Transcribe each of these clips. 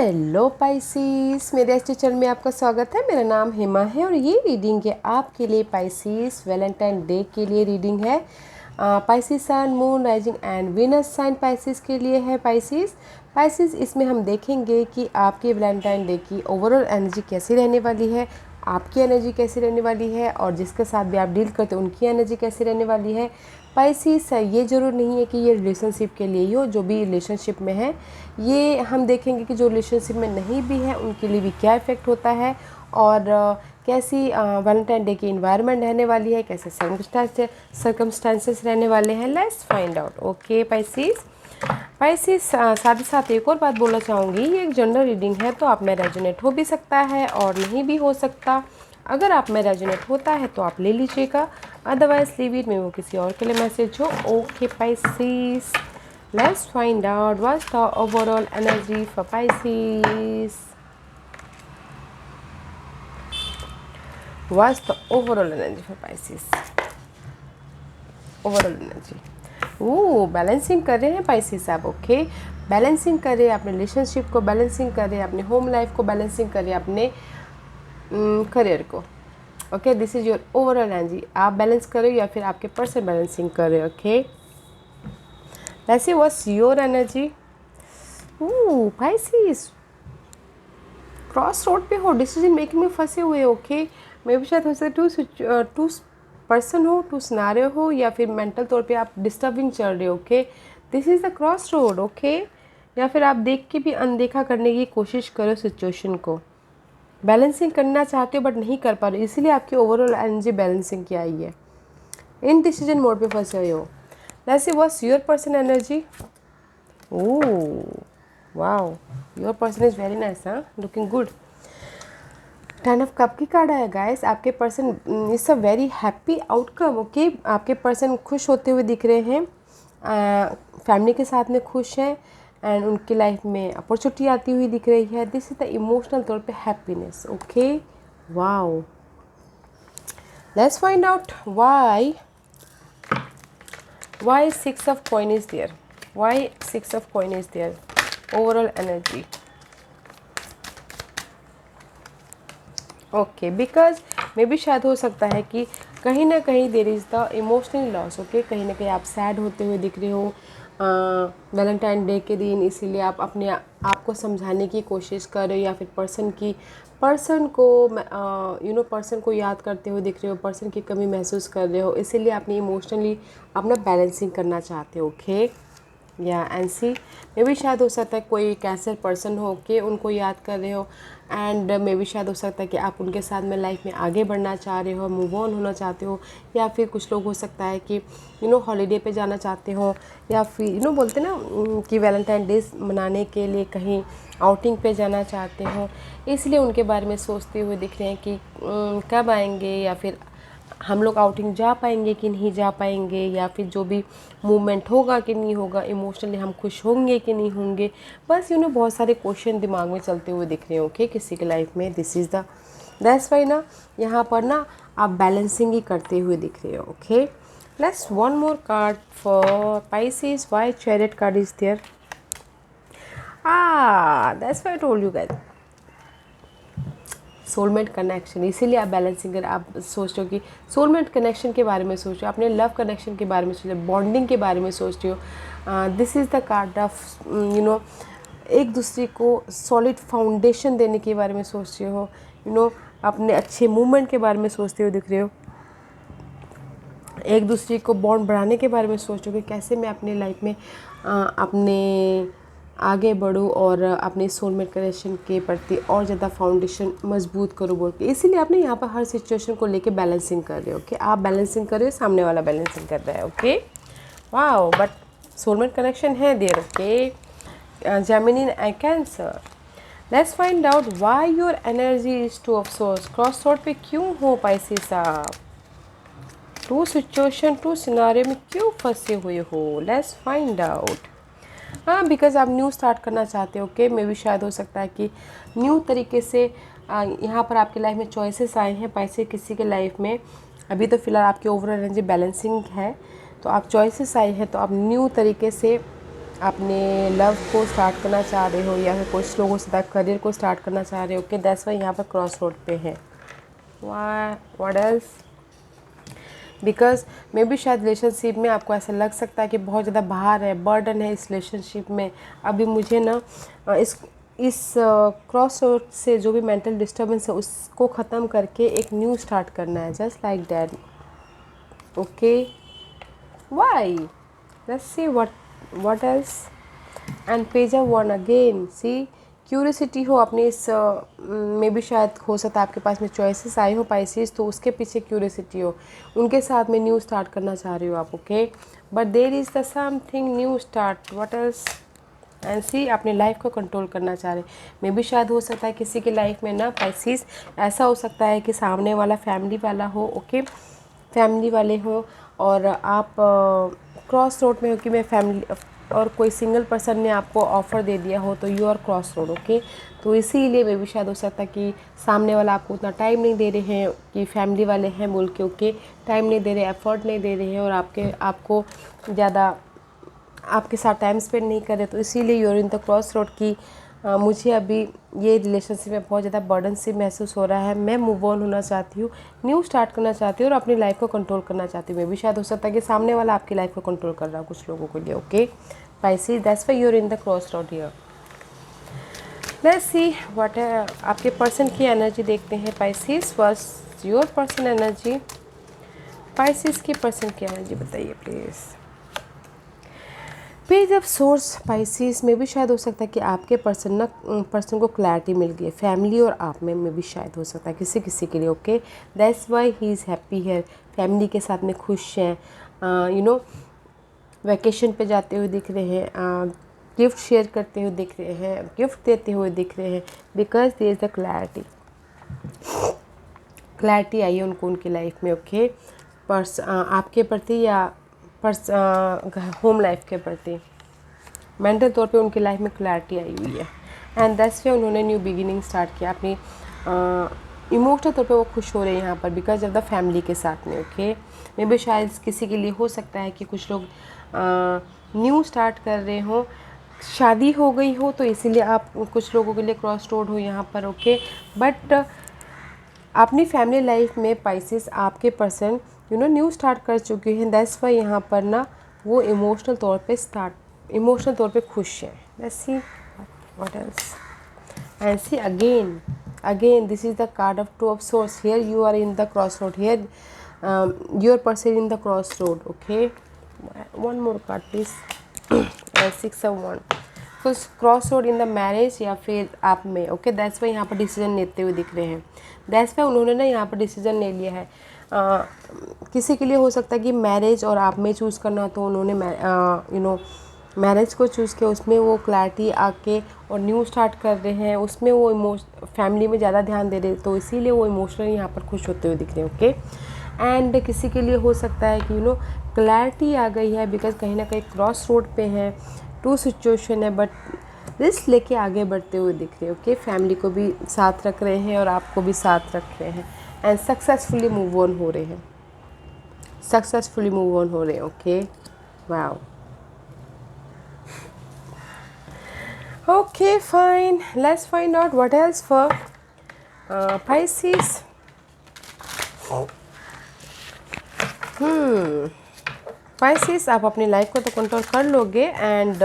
Hello Pisces, मेरे इस channel में आपका स्वागत है। मेरा नाम हेमा है और ये रीडिंग है आपके लिए पाइसिस। वैलेंटाइन डे के लिए रीडिंग है। Pisces sun, moon, rising and Venus sign Pisces के लिए है। पाइसिस इसमें हम देखेंगे कि आपके वैलेंटाइन डे की ओवरऑल एनर्जी कैसी रहने वाली है, आपकी एनर्जी कैसी रहने वाली है और जिसके साथ भी आप डील करते हो उनकी एनर्जी कैसी रहने वाली है। पाइसिस ये ज़रूर नहीं है कि ये रिलेशनशिप के लिए ही हो, जो भी रिलेशनशिप में है ये हम देखेंगे कि जो रिलेशनशिप में नहीं भी है उनके लिए भी क्या इफ़ेक्ट होता है और कैसी वैलेंटाइन डे की इन्वायरमेंट रहने वाली है, कैसे सर्कमस्टांसेस रहने वाले हैं। Let's find out. Okay Pisces साथ ही साथ एक और बात बोलना चाहूँगी, ये एक जनरल रीडिंग है तो आप में रेजोनेट हो भी सकता है और नहीं भी हो सकता। अगर आप में रेजोनेट होता है तो आप ले लीजिएगा, अदरवाइज लीव इट, में वो किसी और के लिए मैसेज हो। Okay Pisces, let's find out what's the overall energy for Pisces. What's the overall energy for Pisces? Overall energy. Balancing कर रहे हैं पाइसिस आप। ओके, बैलेंसिंग कर रहे हैं अपने रिलेशनशिप को, बैलेंसिंग कर रहे हैं अपने होम लाइफ को, बैलेंसिंग कर रहे हैं अपने करियर को। Okay, this is your overall energy. आप बैलेंस कर रहे हो या फिर आपके पर्सन बैलेंसिंग कर रहे हो। Okay, let's see what's your energy. Pisces, cross road पे हो, डिसीजन मेकिंग में फंसे हुए। ओके, मे भी शायद हो सकता टू पर्सन हो, टू सिनारियो हो या फिर मेंटल तौर पे आप डिस्टर्बिंग चल रहे हो। Okay, this is the cross road. Okay, या फिर आप देख के भी अनदेखा करने की कोशिश करो सिचुएशन को, बैलेंसिंग करना चाहते हो बट नहीं कर पा रहे हो, इसीलिए आपकी ओवरऑल एनर्जी बैलेंसिंग की आई है। इन डिसीजन मोड पे फंसे हुए हो। Let's see what's your person energy. Oh, wow, your person is very nice, huh? Looking good. 10 of cup की कार्ड है गाइस। आपके person is a very happy outcome. Okay, आपके पर्सन खुश होते हुए दिख रहे हैं, फैमिली के साथ में खुश हैं एंड उनकी लाइफ में अपॉर्चुनिटी आती हुई दिख रही है। दिस इज द इमोशनल तौर पे happiness. Okay, wow, let's find out why 6 of coin is there, why 6 of coin is there, overall energy. Okay, because मे भी शायद हो सकता है कि कहीं ना कहीं देर is the emotional loss. Okay, कहीं ना कहीं आप सैड होते हुए दिख रहे हो वैलेंटाइन डे के दिन, इसीलिए आप अपने आप को समझाने की कोशिश कर रहे हो या फिर पर्सन को याद करते हुए दिख रहे हो, पर्सन की कमी महसूस कर रहे हो, इसीलिए अपनी इमोशनली अपना बैलेंसिंग करना चाहते हो। ओके, या एनसी मे भी शायद हो सकता है कोई कैंसर पर्सन हो के उनको याद कर रहे हो एंड मे भी शायद हो सकता है कि आप उनके साथ में लाइफ में आगे बढ़ना चाह रहे हो, मूव ऑन होना चाहते हो, या फिर कुछ लोग हो सकता है कि हॉलीडे पे जाना चाहते हो, या फिर बोलते ना कि वैलेंटाइन डे मनाने के लिए कहीं आउटिंग पे जाना चाहते हो, इसलिए उनके बारे में सोचते हुए दिख रहे हैं कि कब आएंगे या फिर हम लोग आउटिंग जा पाएंगे कि नहीं जा पाएंगे, या फिर जो भी मूवमेंट होगा कि नहीं होगा, इमोशनली हम खुश होंगे कि नहीं होंगे। बस बहुत सारे क्वेश्चन दिमाग में चलते हुए दिख रहे हैं। ओके, किसी की लाइफ में this is the that's why ना यहाँ पर ना आप बैलेंसिंग ही करते हुए दिख रहे हो। Okay, let's one more card for Pisces. Why chariot card is there? That's why I told you guys, soulmate connection. इसीलिए आप बैलेंसिंग कर, आप सोच रहे हो कि सोलमेट कनेक्शन के बारे में सोच रहे हो, अपने लव कनेक्शन के बारे में सोच रहे हो, बॉन्डिंग के बारे में सोच रहे हो। This is the card of एक दूसरे को सॉलिड फाउंडेशन देने के बारे में सोच रहे हो, अपने अच्छे मूवमेंट के बारे में सोचते हुए दिख रहे हो, एक दूसरे को बॉन्ड बढ़ाने के बारे में सोच रहे हो कि कैसे मैं अपनी लाइफ में अपने आगे बढ़ूँ और अपने सोलमेट कनेक्शन के प्रति और ज़्यादा फाउंडेशन मजबूत करूँ बोल के। इसीलिए आपने यहाँ पर हर सिचुएशन को लेके बैलेंसिंग कर रहे हो। ओके, आप बैलेंसिंग कर रहे हो, सामने वाला बैलेंसिंग कर रहा है। Okay, wow, but soulmate connection है there. Okay, Gemini and Cancer. Let's find out why your energy is two of swords. Cross road पे क्यों हो पाइसिस आप? टू सिचुएशन, टू सिनारियो में क्यों फंसे हुए हो? Let's find out. बिकॉज आप न्यू स्टार्ट करना चाहते हो। ओके, मे भी शायद हो सकता है कि न्यू तरीके से यहाँ पर आपकी लाइफ में चॉइसेस आए हैं पैसे किसी के लाइफ में। अभी तो फ़िलहाल आपकी ओवरऑल एनर्जी बैलेंसिंग है, तो आप चॉइसेस आए हैं तो आप न्यू तरीके से अपने लव को स्टार्ट करना चाह रहे हो या फिर कुछ लोगों से करियर को स्टार्ट करना चाह रहे हो। ओके, दैट्स वाई यहाँ पर क्रॉस रोड पे है। What else? Because may be शायद रिलेशनशिप में आपको ऐसा लग सकता है कि बहुत ज़्यादा भार है, बर्डन है इस रिलेशनशिप में। अभी मुझे ना इस क्रॉस रोड से जो भी मेंटल डिस्टर्बेंस है उसको ख़त्म करके एक न्यू स्टार्ट करना है, just like that. Okay, why? Let's see what else. And page of one again, see curiosity हो अपने इस में भी शायद हो सकता है आपके पास में चॉइसेस आए हो पाइसेस, तो उसके पीछे क्यूरियसिटी हो, उनके साथ में न्यू स्टार्ट करना चाह रहे हो आप। Okay, but there is the something new start, what else? And see अपनी लाइफ को कंट्रोल करना चाह रहे। मे भी शायद हो सकता है किसी की लाइफ में ना पाइसेस ऐसा हो सकता है कि सामने वाला फैमिली वाला हो। ओके, फैमिली वाले हो और आप क्रॉस रोड में हो कि मैं फैमिली, और कोई सिंगल पर्सन ने आपको ऑफ़र दे दिया हो तो you are cross road. Okay, तो इसीलिए मे भी शायद हो सकता है कि सामने वाला आपको उतना टाइम नहीं दे रहे हैं कि फैमिली वाले हैं बोल के। ओके, टाइम नहीं दे रहे, एफर्ट नहीं दे रहे हैं और आपको ज़्यादा आपके साथ टाइम स्पेंड नहीं कर रहे, तो इसीलिए you're in the cross road की मुझे अभी ये रिलेशनशिप में बहुत ज़्यादा बर्डन से महसूस हो रहा है, मैं मूव ऑन होना चाहती हूँ, न्यू स्टार्ट करना चाहती हूँ और अपनी लाइफ को कंट्रोल करना चाहती हूँ। मैं भी शायद हो सकता है कि सामने वाला आपकी लाइफ को कंट्रोल कर रहा है कुछ लोगों के लिए। Okay Pisces, that's why you're in the cross road here. Let's see what है आपके पर्सन की एनर्जी देखते हैं Pisces. First your person energy, Pisces की पर्सन की एनर्जी बताइए please. Page of source Pisces में भी शायद हो सकता है कि आपके पर्सन को क्लैरिटी मिल गई है फैमिली और आप में भी शायद हो सकता है किसी किसी के लिए। Okay, that's why he is happy है, फैमिली के साथ में खुश हैं, यू नो वैकेशन पे जाते हुए दिख रहे हैं, गिफ्ट शेयर करते हुए दिख रहे हैं, गिफ्ट देते हुए दिख रहे हैं, because there is the clarity आई है उनको उनकी लाइफ में। ओके, आपके प्रति या होम लाइफ के प्रति मेंटल तौर पे उनकी लाइफ में क्लैरिटी आई हुई है एंड दैट्स वे उन्होंने न्यू बिगिनिंग स्टार्ट किया अपनी इमोशनल तौर पे वो खुश हो रहे हैं यहाँ पर बिकॉज ऑफ द फैमिली के साथ में। ओके, मे बी शायद किसी के लिए हो सकता है कि कुछ लोग न्यू स्टार्ट कर रहे हो, शादी हो गई हो तो इसीलिए आप कुछ लोगों के लिए क्रॉस रोड हो यहाँ पर। ओके, बट अपनी फैमिली लाइफ में पाइसेस आपके पर्सन न्यू स्टार्ट कर चुके हैं, दैट्स वाई यहाँ पर ना वो इमोशनल तौर पे खुश है। Let's see what else and see again this is the card of two of swords. Here you are in the cross road, here your person in the cross road. Okay, one more card please. 6 of 1 कुछ cross road in the marriage या फिर आप में। Okay, that's why यहाँ पर decision लेते हुए दिख रहे हैं, दैट्स वाई उन्होंने ना यहाँ पर डिसीजन ले लिया है। किसी के लिए हो सकता है कि मैरिज और आप में चूज़ करना, तो उन्होंने मैरिज को चूज़ किया, उसमें वो क्लैरिटी आके और न्यू स्टार्ट कर रहे हैं, उसमें वो फैमिली में ज़्यादा ध्यान दे रहे, तो इसीलिए वो इमोशनली यहाँ पर खुश होते हुए दिख रहे हैं। ओके, एंड किसी के लिए हो सकता है कि क्लैरिटी आ गई है बिकॉज कहीं ना कहीं क्रॉस रोड पे है, टू सिचुएशन है, बट रिस्क लेके आगे बढ़ते हुए दिख रहे हैं। ओके, फैमिली को भी साथ रख रहे हैं और आपको भी साथ रख रहे हैं एंड सक्सेसफुली मूव ऑन हो रहे हैं, सक्सेसफुली मूव ऑन हो रहे हैं। Okay, wow, okay fine, let's find out what else for Pisces। Pisces, आप अपनी लाइफ को तो कंट्रोल कर लोगे and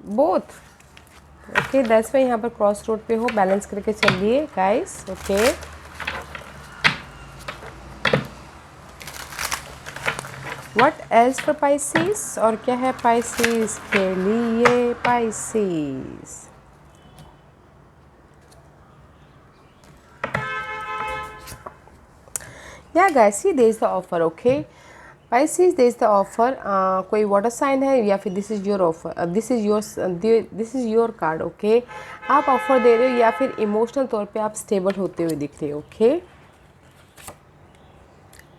both. Okay, that's why यहाँ पर क्रॉस रोड पे हो, बैलेंस करके चलिए guys. Okay, what else for Pisces, और क्या है Pisces के लिए? Pisces या guys, see there is the offer. Okay Pisces, there is the offer, कोई वाटर साइन है या फिर this is your offer, this is your card. Okay, आप ऑफर दे रहे हो या फिर इमोशनल तौर पे आप स्टेबल होते हुए दिख रहे हो। Okay,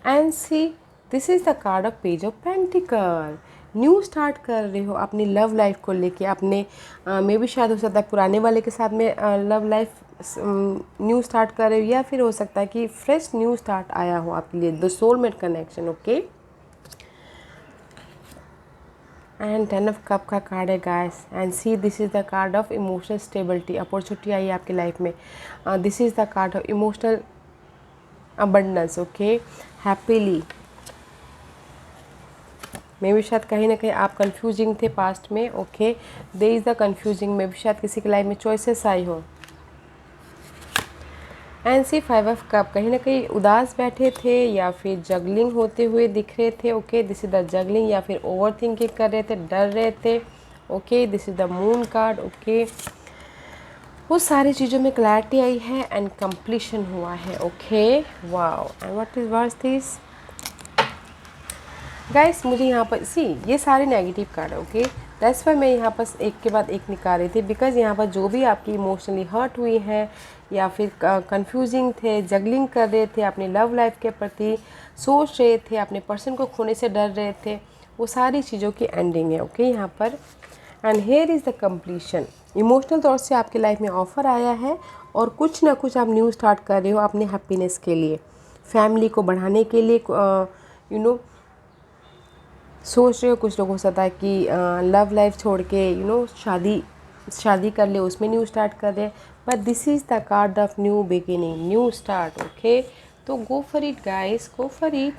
and see this is the card of page of pentacle, new start कर रहे हो अपनी लव लाइफ को लेके, अपने में भी शायद हो सकता है पुराने वाले के साथ में लव लाइफ न्यू स्टार्ट कर रहे हो या फिर हो सकता है कि फ्रेश न्यू स्टार्ट आया हो आपके लिए, the soulmate connection. Okay, and 10 of cup का कार्ड है guys, and see this is the card of emotional stability, opportunity आई है आपकी लाइफ में। This is the card of emotional abundance, okay, happily. मे भी शायद कहीं ना कहीं आप कंफ्यूजिंग थे पास्ट में, okay, there is the confusing, मे भी शायद किसी की लाइफ में चॉइसेस आई हो। एंड सी 5 ऑफ कप, कहीं ना कहीं उदास बैठे थे या फिर जगलिंग होते हुए दिख रहे थे, okay, this is the juggling, या फिर ओवर थिंकिंग कर रहे थे, डर रहे थे, okay, this is the moon card, okay. वो सारी चीज़ों में क्लैरिटी आई है एंड कंप्लीशन हुआ है, okay, wow. And what is worse this guys, मुझे यहाँ पर सी ये सारे नेगेटिव कार्ड है, ओके, दैट्स वाई मैं यहाँ पर एक के बाद एक निकाल रही थी, बिकॉज यहाँ पर जो भी आपकी इमोशनली हर्ट हुई है या फिर कंफ्यूजिंग थे, जगलिंग कर रहे थे अपनी लव लाइफ के प्रति, सोच रहे थे, अपने पर्सन को खोने से डर रहे थे, वो सारी चीज़ों की एंडिंग है, ओके, यहाँ पर। And here is the completion, emotional तौर से आपकी लाइफ में ऑफ़र आया है और कुछ ना कुछ आप न्यू स्टार्ट कर रहे हो अपने हैप्पीनेस के लिए, फैमिली को बढ़ाने के लिए, यू नो सोच रहे हो। कुछ लोगों से होता है कि लव लाइफ छोड़ के शादी कर ले, उसमें न्यू स्टार्ट कर रहे हैं, but this is the card of new beginning, new start, okay. तो go for it guys, go for it,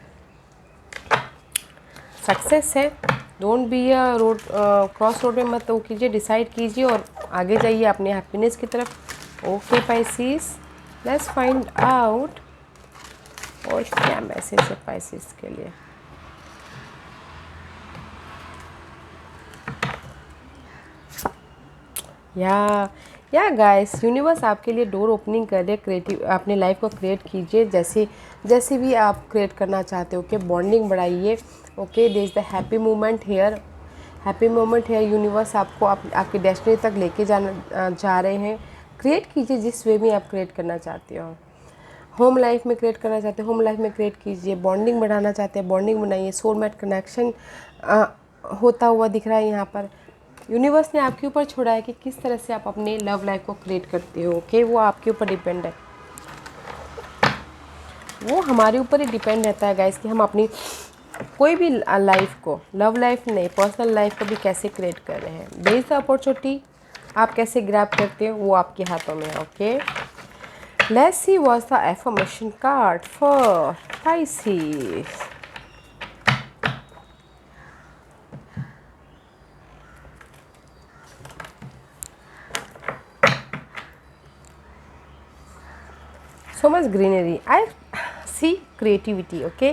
success है। Don't be a road, cross road में मत वो कीजिए, डिसाइड कीजिए और आगे जाइए अपने हैप्पीनेस की तरफ, okay Pisces. Let's find out और क्या मैसेज है पाइसिस के लिए। या गाइस, यूनिवर्स आपके लिए डोर ओपनिंग कर दे, क्रिएटिव अपने लाइफ को क्रिएट कीजिए जैसे जैसे भी आप क्रिएट करना चाहते हो, ओके, बॉन्डिंग बढ़ाइए, okay, there is the happy moment here, happy moment here, universe आपको आपकी डेस्टिनी तक लेके जा रहे हैं। क्रिएट कीजिए जिस वे में आप क्रिएट करना चाहते हो, होम लाइफ में क्रिएट करना चाहते हो, होम लाइफ में क्रिएट कीजिए, बॉन्डिंग बढ़ाना चाहते हैं, बॉन्डिंग बनाइए, सोलमेट कनेक्शन होता हुआ दिख रहा है यहाँ पर। यूनिवर्स ने आपके ऊपर छोड़ा है कि किस तरह से आप अपने लव लाइफ को क्रिएट करते हो, ओके, वो आपके ऊपर डिपेंड है, वो हमारे ऊपर ही डिपेंड रहता है गाइस कि हम अपनी कोई भी लाइफ को, लव लाइफ नहीं, पर्सनल लाइफ को भी कैसे क्रिएट कर रहे हैं। देयर इज द अपॉर्चुनिटी, आप कैसे ग्रैब करते हो वो आपके हाथों में है, okay. Let's see what's the affirmation card for Pisces. So much greenery, I see creativity, okay,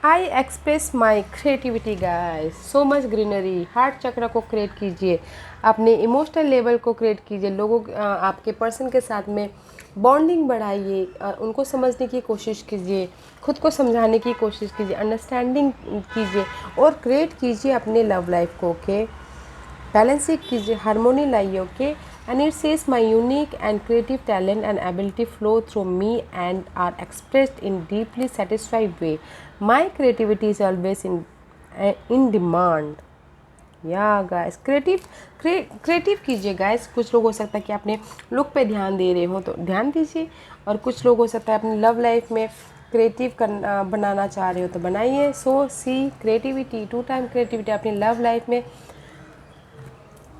I express my creativity guys, so much greenery, heart चक्र को क्रिएट कीजिए, अपने इमोशनल लेवल को क्रिएट कीजिए, लोगों आपके पर्सन के साथ में बॉन्डिंग बढ़ाइए, उनको समझने की कोशिश कीजिए, खुद को समझाने की कोशिश कीजिए, अंडरस्टैंडिंग कीजिए और क्रिएट कीजिए अपने लव लाइफ को, ओके, बैलेंस कीजिए, हारमोनी लाइए, okay. And it says my unique and creative talent and ability flow through me and are expressed in deeply satisfied way. My creativity is always in demand. या guys, creative कीजिए guys. कुछ लोग हो सकता है कि अपने लुक पे ध्यान दे रहे हो तो ध्यान दीजिए, और कुछ लोग हो सकता है अपनी लव लाइफ में क्रिएटिव बनाना चाह रहे हो तो बनाइए। सो सी क्रिएटिविटी, 2 टाइम क्रिएटिविटी अपनी लव लाइफ में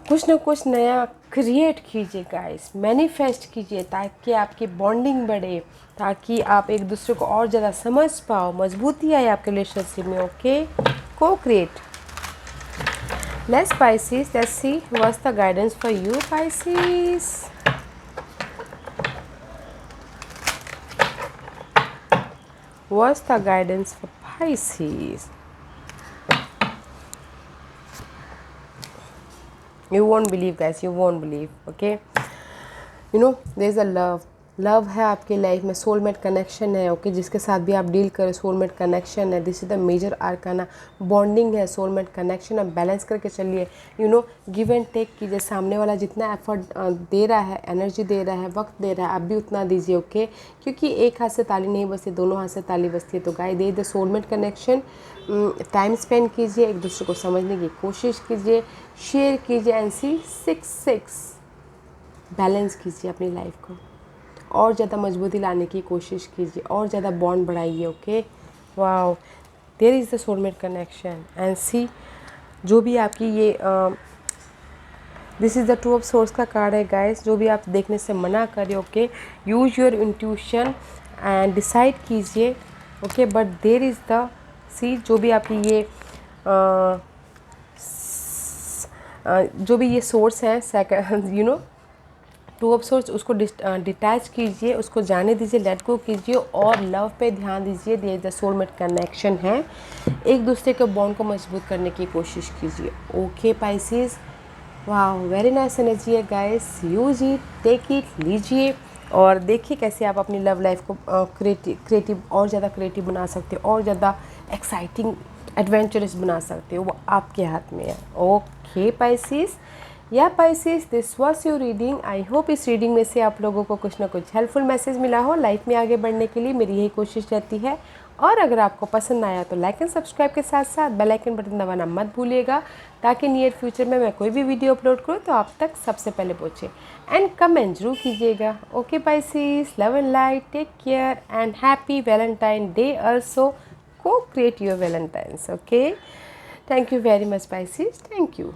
कुछ ना कुछ नया क्रिएट कीजिए गाइस, मैनिफेस्ट कीजिए ताकि आपकी बॉन्डिंग बढ़े, ताकि आप एक दूसरे को और ज़्यादा समझ पाओ, मजबूती आए आपके रिलेशनशिप में, ओके, को create. Let's Pisces, let's see what's the guidance for you Pisces. What's the guidance for Pisces. You won't believe guys, you won't believe, okay, you know there is a love है आपके life में, soulmate connection है, okay, जिसके साथ भी आप deal करें soulmate connection है, this is the major arcana, bonding है, सोलमेट कनेक्शन है, बैलेंस करके चलिए, गिव एंड टेक कीजिए, सामने वाला जितना एफर्ट दे रहा है, एनर्जी दे रहा है, वक्त दे रहा है, आप भी उतना दीजिए, ओके, क्योंकि एक हाथ से ताली नहीं बजती, दोनों हाथ से ताली बजती है। तो guys, they the soulmate connection, time spend कीजिए, एक दूसरे को समझने की कोशिश कीजिए, शेयर कीजिए, एंड सी 6 बैलेंस कीजिए अपनी लाइफ को, और ज़्यादा मजबूती लाने की कोशिश कीजिए, और ज़्यादा बॉन्ड बढ़ाइए, okay. Wow, there is the soulmate connection, and see जो भी आपकी ये this is the two of swords का कार्ड है गाइस। जो भी आप देखने से मना करें, okay, use your intuition and decide कीजिए, okay, but there is the see, जो भी आपकी ये जो भी ये सोर्स है second, you know, two of swords, उसको डिटैच कीजिए, उसको जाने दीजिए, लेट गो कीजिए और लव पे ध्यान दीजिए। There is the soulmate connection है, एक दूसरे के बॉन्ड को मजबूत करने की कोशिश कीजिए। ओके पाइसेस, वाह, वेरी नाइस एनर्जी है guys, use it, take it, लीजिए और देखिए कैसे आप अपनी लव लाइफ को क्रिएटिव और ज़्यादा क्रिएटिव बना सकते हो, और ज़्यादा एक्साइटिंग एडवेंचरस बना सकते हो, वो आपके हाथ में है। ओके पाइसेस, या Pisces, this was your reading. I hope इस रीडिंग में से आप लोगों को कुछ ना कुछ हेल्पफुल मैसेज मिला हो। लाइफ में आगे बढ़ने के लिए मेरी यही कोशिश रहती है, और अगर आपको पसंद आया तो लाइक एंड सब्सक्राइब के साथ साथ बेल आइकन बटन दबाना मत भूलिएगा, ताकि नियर फ्यूचर में मैं कोई भी वीडियो अपलोड करूँ तो आप तक सबसे पहले पहुँचे। एंड कमेंट जरूर कीजिएगा। Okay Pisces, love and light, take care and happy Valentine day also. Co-create your Valentine's. Okay, thank you very much Pisces, thank you.